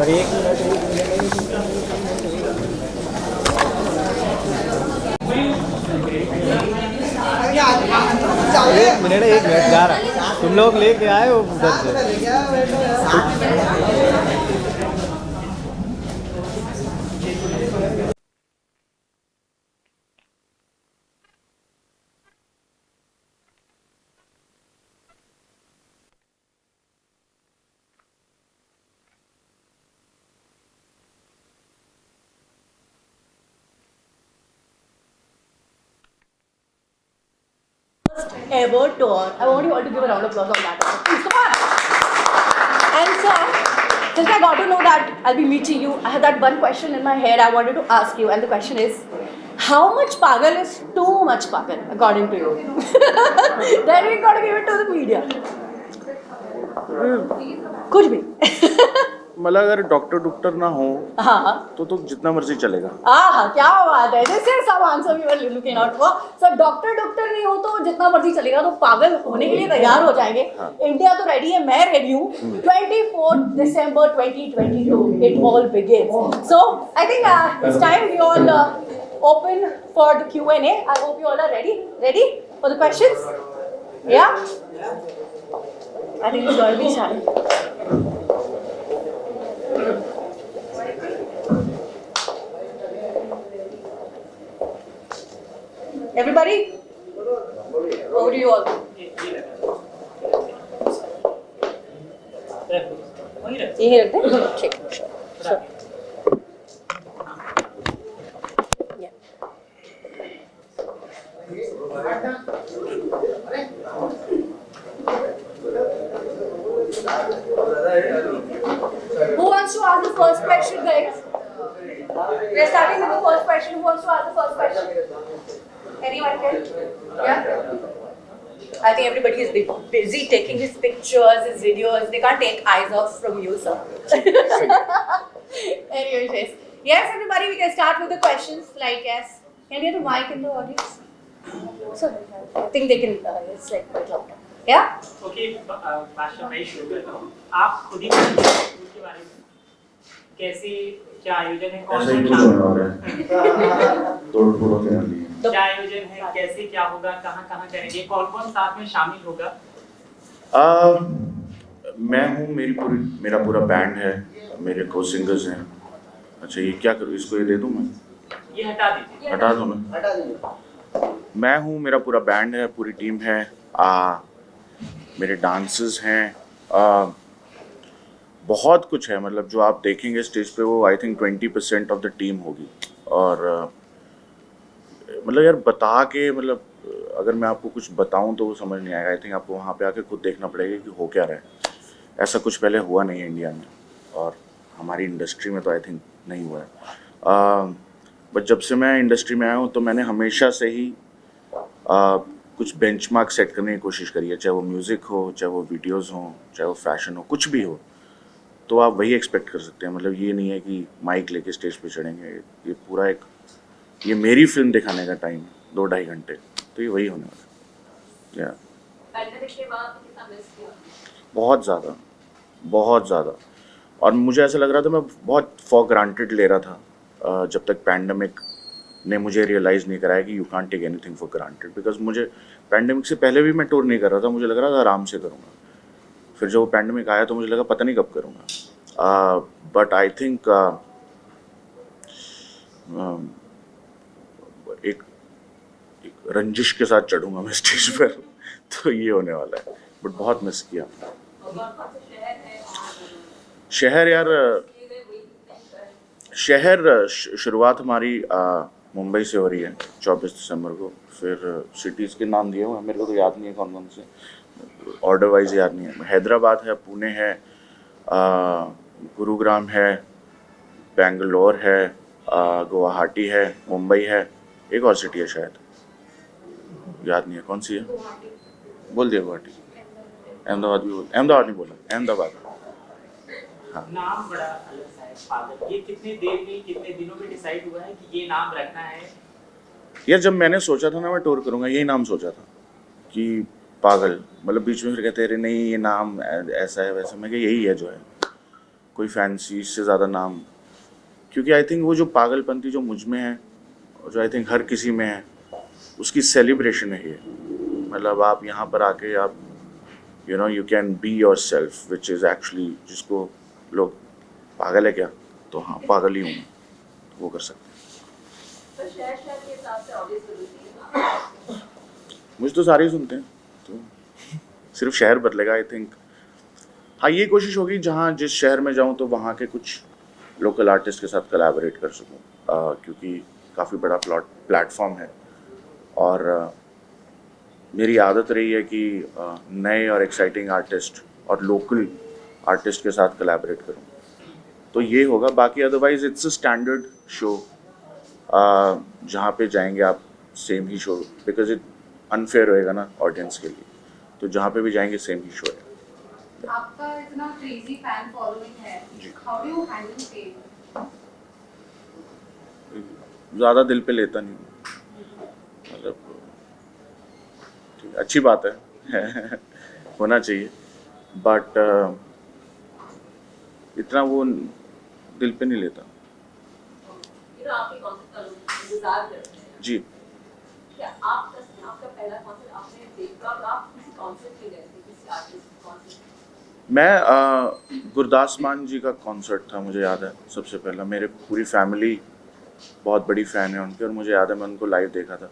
और एक मिनट जा रहा है, तुम लोग लेके आए हो उधर से। Ever tour. I want you all to give a round of applause on that. Please, come on. And so, since I got to know that I'll be meeting you, I had that one question in my head I wanted to ask you, and the question is, how much pagal is too much pagal, according to you? Then we got to give it to the media. कुछ भी. मतलब अगर doctor ना हो हाँ तो जितना मर्जी चलेगा। हाँ क्या बात है, this is some answer we were looking out for. So doctor नहीं हो तो जितना मर्जी चलेगा, तो पागल होने के लिए तैयार हो जाएंगे। इंडिया तो रेडी है, मैं रेडी हूँ। 24 December 2022 it all begins. So I think it's time we all open for the Q&A. I hope you all are ready for the questions. Yeah, I think it's going to be shy. Everybody? Over to you all. यही रखते हैं? ठीक, sure. Yeah. Who wants to ask the first question, guys? We're starting with the first question. Who wants to ask the first question? Anyone can? Yeah? I think everybody is busy taking his pictures, his videos. They can't take eyes off from you, sir. Anyways, yes, everybody, we can start with the questions. Like, yes. Can we get the mic in the audience? So, I think they can, it's like quite loud. Yeah? Okay, Basha, मैं शुरू करता हूँ। आप खुद ही school के बारे में कैसे, क्या आयोजन है, कौन कौन क्या आयोजन है, कैसे क्या होगा, कहाँ करेंगे, कौन साथ में शामिल होगा? मैं हूँ, मेरा पूरा बैंड है, मेरे को सिंगर्स हैं। अच्छा, ये क्या करूँ, इसको ये दे दूँ मैं? ये हटा दीजिए। हटा दूँ ना? मैं हूँ, मेरा पूरा बैंड है, पूरी टीम है, मेरे डांसर्स हैं, बहुत कुछ है। मतलब जो आप देखेंगे स्टेज पे, वो I think 20% of the team होगी। और मतलब यार बता के, मतलब अगर मैं आपको कुछ बताऊं तो वो समझ नहीं आएगा। आई थिंक आपको वहाँ पे आके खुद देखना पड़ेगा कि हो क्या रहा है। ऐसा कुछ पहले हुआ नहीं है इंडिया में, और हमारी इंडस्ट्री में तो आई थिंक नहीं हुआ है। बट जब से मैं इंडस्ट्री में आया हूँ तो मैंने हमेशा से ही कुछ बेंचमार्क सेट करने की कोशिश करी है। चाहे वो म्यूज़िक हो, चाहे वो वीडियोज़ हों, चाहे वो फैशन हो, कुछ भी हो, तो आप वही एक्सपेक्ट कर सकते हैं। मतलब ये नहीं है कि माइक लेके स्टेज पे चढ़ेंगे। ये पूरा एक, ये मेरी फिल्म दिखाने का टाइम है, 2-2.5 घंटे, तो ये वही होने वाला है। बहुत ज़्यादा। और मुझे ऐसा लग रहा था मैं बहुत फॉर ग्रांटेड ले रहा था, जब तक पैंडमिक ने मुझे रियलाइज़ नहीं कराया कि you can't take anything for granted. Because मुझे पैंडमिक से पहले भी मैं टूर नहीं कर रहा था, मुझे लग रहा था आराम से करूँगा। फिर जब वो पैंडमिक आया तो मुझे लगा पता नहीं कब करूँगा। बट आई थिंक एक रंजिश के साथ चढ़ूँगा मैं स्टेज पर, तो ये होने वाला है। बट बहुत मिस किया शहर यार। शहर शुरुआत हमारी मुंबई से हो रही है 24 दिसंबर को। फिर सिटीज़ के नाम दिए हुए हैं, मेरे को तो याद नहीं है कौन कौन से, ऑर्डर वाइज याद नहीं है। हैदराबाद है, पुणे है, गुरुग्राम है, बेंगलोर है, गुवाहाटी है, मुंबई है, एक और सिटी है शायद, याद नहीं है कौन सी है। बोल दिया गुवाहाटी। अहमदाबाद भी बोल, अहमदाबाद नहीं बोला, अहमदाबाद। हाँ। नाम बड़ा अलग सा है पागल। ये कितने देर में, कितने दिनों में डिसाइड हुआ है कि ये नाम रखना है? यार जब मैंने सोचा था ना मैं टूर करूँगा, यही नाम सोचा था कि पागल। मतलब बीच में फिर कहते रहे नहीं ये नाम ऐसा है वैसा, मैं कहा यही है जो है। कोई फैंसी इससे ज़्यादा नाम, क्योंकि आई थिंक वो जो पागलपंती जो मुझ में है और जो आई थिंक हर किसी में है, उसकी सेलिब्रेशन है ये। मतलब आप यहाँ पर आके आप you can be your self which is actually, जिसको लोग पागल है क्या, तो हाँ पागल ही हूँ मैं, वो कर सकते हैं। तो शहर के हिसाब से ऑब्वियसली मुझे तो सारे ही सुनते हैं, तो सिर्फ शहर बदलेगा आई थिंक। हाँ ये कोशिश होगी जहाँ जिस शहर में जाऊँ तो वहाँ के कुछ लोकल आर्टिस्ट के साथ कोलैबोरेट कर सकूँ, क्योंकि काफ़ी बड़ा प्लेटफॉर्म है और मेरी आदत रही है कि नए और एक्साइटिंग आर्टिस्ट और लोकल आर्टिस्ट के साथ कोलैबोरेट करूँ, तो ये होगा। बाकी otherwise it's a standard show, जहाँ पे जाएंगे आप same he show, because it unfair रहेगा ना ऑडियंस के लिए, तो जहाँ पे भी जाएंगे सेम ही शो है। आपका इतना क्रेजी फैन फॉलोइंग है, how do you handle fame? ज़्यादा दिल पे लेता नहीं हूँ, मतलब अच्छी बात है होना चाहिए, बट इतना वो दिल पे नहीं लेता आपके कॉन्सर्ट का इंतजार करते हैं। जी। क्या आपका पहला कॉन्सर्ट आपने देखा, आप किसी कॉन्सर्ट में गए थे, किसी आर्टिस्ट के कॉन्सर्ट? मैं गुरदास मान जी का कॉन्सर्ट था, मुझे याद है सबसे पहला। मेरे पूरी फैमिली बहुत बड़ी फ़ैन है उनके, और मुझे याद है मैं उनको लाइव देखा था।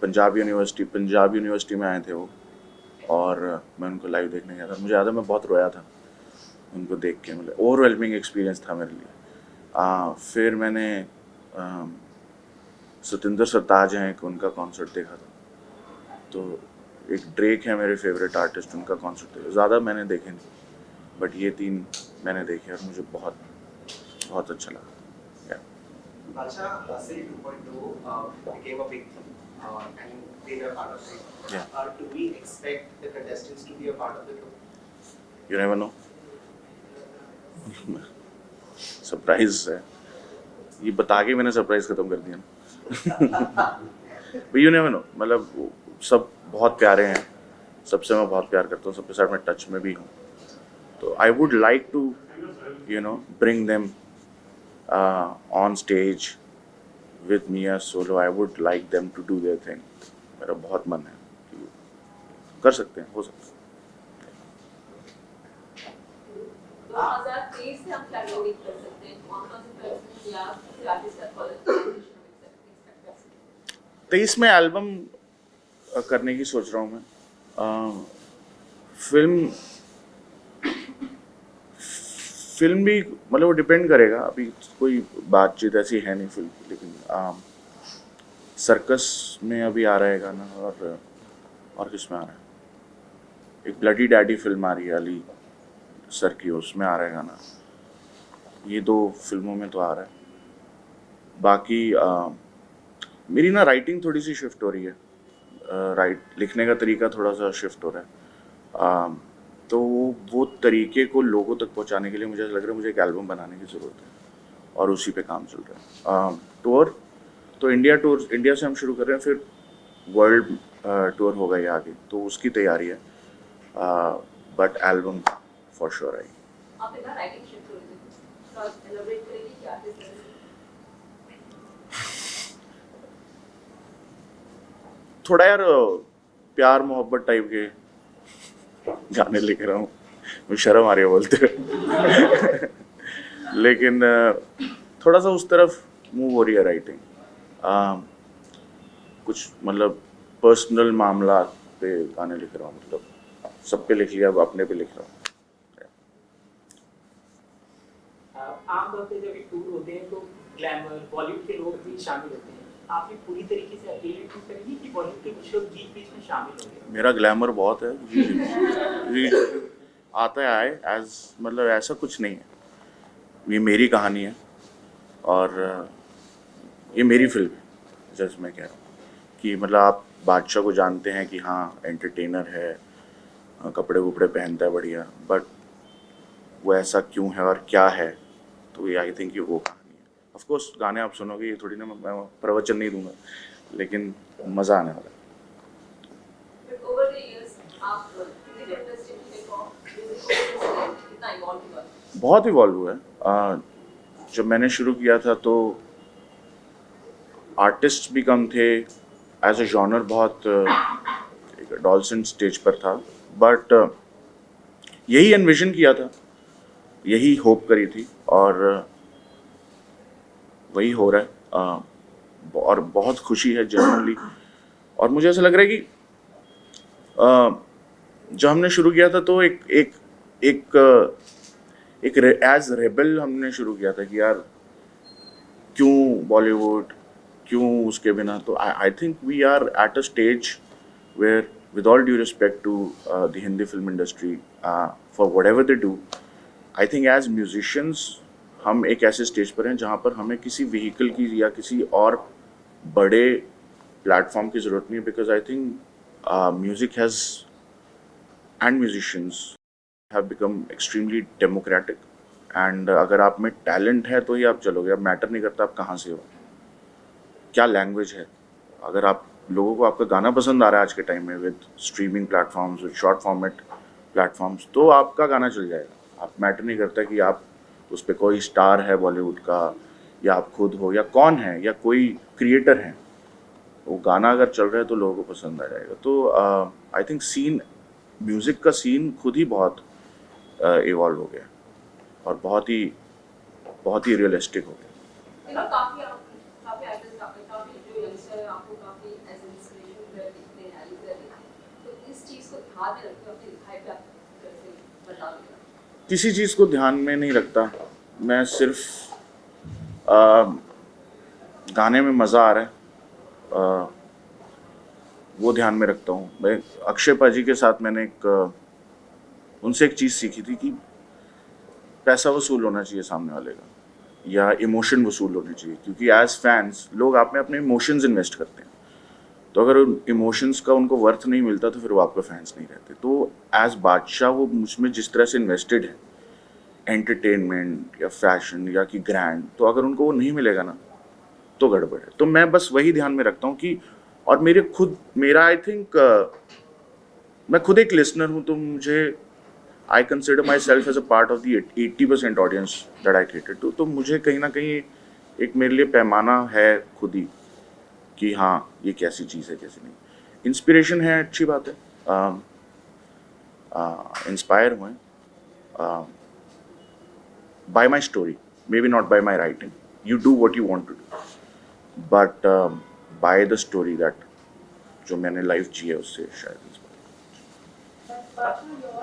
पंजाब यूनिवर्सिटी में आए थे वो, और मैं उनको लाइव देखने गया था। मुझे याद है मैं बहुत रोया था उनको देख के, मतलब ओवरवेलमिंग एक्सपीरियंस था मेरे लिए। फिर मैंने सतिंदर सरताज हैं एक, उनका कॉन्सर्ट देखा था। तो एक ड्रेक है मेरे फेवरेट आर्टिस्ट, उनका कॉन्सर्ट देखा। ज़्यादा मैंने देखे नहीं, बट ये 3 मैंने देखे और मुझे बहुत बहुत अच्छा लगा। Balsha, Say 2.0 became a big thing and they were part of it. Yeah. Do we expect the contestants to be a part of the show? You never know. Surprise है ये, बता के मैंने सरप्राइज खत्म कर दिया ना। यू नेवर नो, मतलब सब बहुत प्यारे हैं, सबसे मैं बहुत प्यार करता हूँ, सबके साथ मैं टच में भी हूँ, तो I would like to bring them on stage with me as solo. I would like them to do their thing. मेरा बहुत मन है कि कर सकते हैं, हो सकता है। 2023 से हम क्या उम्मीद कर सकते हैं, कौन-कौन से फिल्म या आर्टिस्ट का कोलैबोरेशन एक्सपेक्ट कर सकते हैं? 23 में एल्बम करने की सोच रहा हूँ मैं। फिल्म भी मतलब वो डिपेंड करेगा, अभी कोई बातचीत ऐसी है नहीं फिल्म की, लेकिन सर्कस में अभी आ रहा है गाना, और किस में आ रहा है, एक ब्लडी डैडी फिल्म आ रही है अली सर की, उसमें आ रहा है गाना। ये 2 फिल्मों में तो आ रहा है। बाकी मेरी ना राइटिंग थोड़ी सी शिफ्ट हो रही है, लिखने का तरीका थोड़ा सा शिफ्ट हो रहा है, तो वो तरीके को लोगों तक पहुंचाने के लिए मुझे लग रहा है मुझे एक एल्बम बनाने की ज़रूरत है, और उसी पे काम चल रहा है। टूर तो इंडिया से हम शुरू कर रहे हैं, फिर वर्ल्ड टूर होगा ये आगे, तो उसकी तैयारी है, but album for sure I. आप इतना राइटिंग शिफ्ट हो रही है, तो एलाबोरेट करेंगे कि आर्टिस्ट है? थोड़ा यार प्यार मोहब्बत टाइप के गाने लिख रहा हूँ, मुझे शर्म आ रही है बोलते हुए लेकिन थोड़ा सा उस तरफ मूव हो रही है राइटिंग। कुछ मतलब पर्सनल मामला पे गाने लिख रहा हूँ, मतलब सब पे लिख लिया, अब अपने पे लिख रहा हूँ। आमतौर पे जब एक टूर होते हैं तो ग्लैमर बॉलीवुड के लोग भी शामिल होते हैं, आप ये पूरी तरीके से अकेले टूर करेंगे कि बॉलीवुड के कुछ लोग बीच में शामिल होंगे? मेरा ग्लैमर बहुत है आता है एज, मतलब ऐसा कुछ नहीं है, ये मेरी कहानी है और ये मेरी फिल्म है। जैसे मैं कह रहा हूँ कि मतलब आप बादशाह को जानते हैं कि हाँ एंटरटेनर है, कपड़े वपड़े पहनता है बढ़िया, बट वो ऐसा क्यों है और क्या है, तो ये आई थिंक ये वो कहानी है। ऑफ कोर्स गाने आप सुनोगे, ये थोड़ी ना मैं प्रवचन नहीं दूंगा, लेकिन मज़ा आने वाला है। But over the years, आप कितने इंडस्ट्री में देखो, म्यूजिक बहुत इवॉल्व हुआ है। जब मैंने शुरू किया था तो आर्टिस्ट भी कम थे, एज ए जॉनर बहुत डॉल्सन स्टेज पर था, बट यही एनविजन किया था, यही होप करी थी, और वही हो रहा है। और बहुत खुशी है जेन्युइनली, और मुझे ऐसा लग रहा है कि जब हमने शुरू किया था तो एक एज रेबल हमने शुरू किया था कि यार क्यों बॉलीवुड, क्यों उसके बिना। तो I think we are at a stage where, with all due respect to the Hindi film industry, for whatever they do, I think as musicians हम एक ऐसे स्टेज पर हैं जहाँ पर हमें किसी व्हीकल की या किसी और बड़े प्लेटफॉर्म की ज़रूरत नहीं है, because I think music has and musicians have become extremely democratic, and अगर आप में टैलेंट है तो ही आप चलोगे। अब मैटर नहीं करता आप कहाँ से हो, क्या लैंग्वेज है। अगर आप लोगों को आपका गाना पसंद आ रहा है आज के टाइम में with streaming platforms, with short format platforms, तो आपका गाना चल जाएगा। आप मैटर नहीं करता कि आप उस पर कोई स्टार है बॉलीवुड का, या आप खुद हो, या कौन है, या कोई क्रिएटर है, वो गाना अगर चल रहा है तो लोगों को पसंद आ जाएगा। तो आई थिंक सीन, म्यूज़िक का सीन खुद ही बहुत इवॉल्व हो गया और बहुत ही रियलिस्टिक हो गया। काफी आर्टिस्ट काफी जो यंगस्टर है आपको काफी एज इंस्पिरेशन दिखते हैं एलिस है, तो इस चीज को ध्यान में रखते हो अपनी लिखाई पे आप कैसे बता देना? किसी चीज़ को ध्यान में नहीं रखता मैं, सिर्फ गाने में मज़ा आ रहा है वो ध्यान में रखता हूँ। मैं अक्षय पाजी के साथ मैंने उनसे एक चीज़ सीखी थी कि पैसा वसूल होना चाहिए सामने वाले का, या इमोशन वसूल होने चाहिए, क्योंकि एज फैंस लोग आप में अपने इमोशंस इन्वेस्ट करते हैं। तो अगर उन इमोशंस का उनको वर्थ नहीं मिलता तो फिर वो आपके फैंस नहीं रहते। तो एज बादशाह वो मुझमें जिस तरह से इन्वेस्टेड है, एंटरटेनमेंट या फैशन या कि ग्रैंड, तो अगर उनको वो नहीं मिलेगा ना तो गड़बड़ है। तो मैं बस वही ध्यान में रखता हूँ कि, और मेरा आई थिंक मैं खुद एक लिसनर हूँ, तो मुझे I consider my self as a part of the 80% audience that I cater to. तो मुझे कहीं ना कहीं एक मेरे लिए पैमाना है खुद ही कि हाँ ये कैसी चीज़ है कैसी नहीं। इंस्पिरेशन है, अच्छी बात है, इंस्पायर हुए by my story, maybe not by my writing, you do what you want to do, but by the story that जो मैंने लाइफ जी है उससे शायद।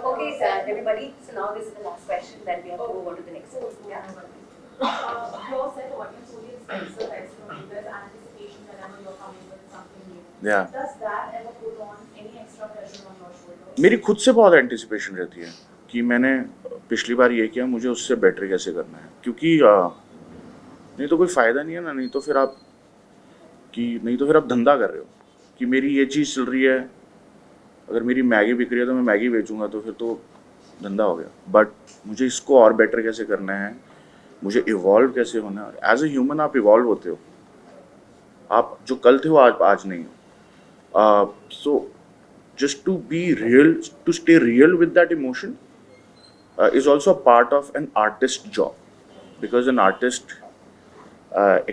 Okay, sir, everybody. So now this is the last question. Then we have to move on to the next one. Yeah. Your set audience only expects the best from you. There's anticipation whenever you're coming with something new. Yeah. Does that ever put on any extra pressure on your shoulders? मेरी खुद से बहुत anticipation रहती है कि मैंने पिछली बार ये किया, मुझे उससे बेटर कैसे करना है, क्योंकि नहीं तो कोई फ़ायदा नहीं है ना। नहीं तो फिर आप धंधा कर रहे हो कि मेरी ये चीज़ चल रही है, अगर मेरी मैगी बिक रही है तो मैं मैगी बेचूंगा, तो फिर तो धंधा हो गया। बट मुझे इसको और बेटर कैसे करना है, मुझे इवॉल्व कैसे होना है। एज ए ह्यूमन आप इवॉल्व होते हो, आप जो कल थे वो आज नहीं हो। So just to be real, to stay real with that emotion is also a part of an artist job, because an artist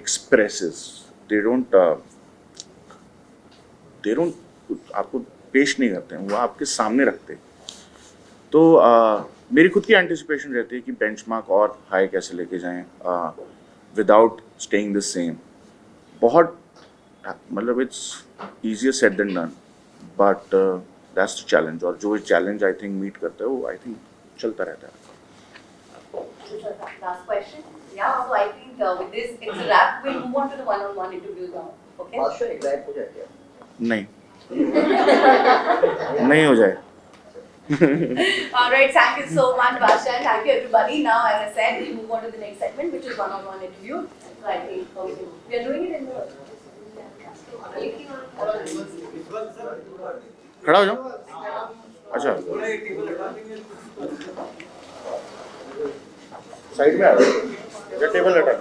expresses, they don't आपको पेश नहीं करते हैं, वो आपके सामने रखते हैं। तो मेरी खुद की एंटिसिपेशन रहती है कि बेंचमार्क और हाई कैसे लेके जाएं विदाउट स्टेइंग द सेम। बहुत मतलब it's easier said than done, but that's the challenge. और जो चैलेंज आई थिंक मीट करता है वो आई थिंक चलता रहता है। Last question. Yeah, so I think with this it's a wrap. We'll move on to the one-on-one interviews now. Okay? बादशाह exact हो जाए क्या? नहीं नहीं हो जाए। All right, thank you so much, Basha, and thank you everybody. Now, as I said, we'll move on to the next segment, which is one-on-one interview. So I think we are doing it in the. खड़ा हो जाओ। अच्छा side में आ जाओ, या table हटा।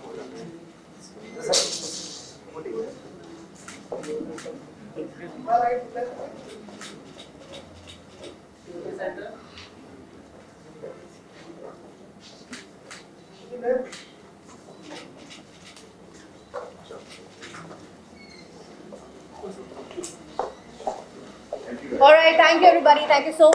हो जाता है। Good evening. All right, thank you everybody. Thank you so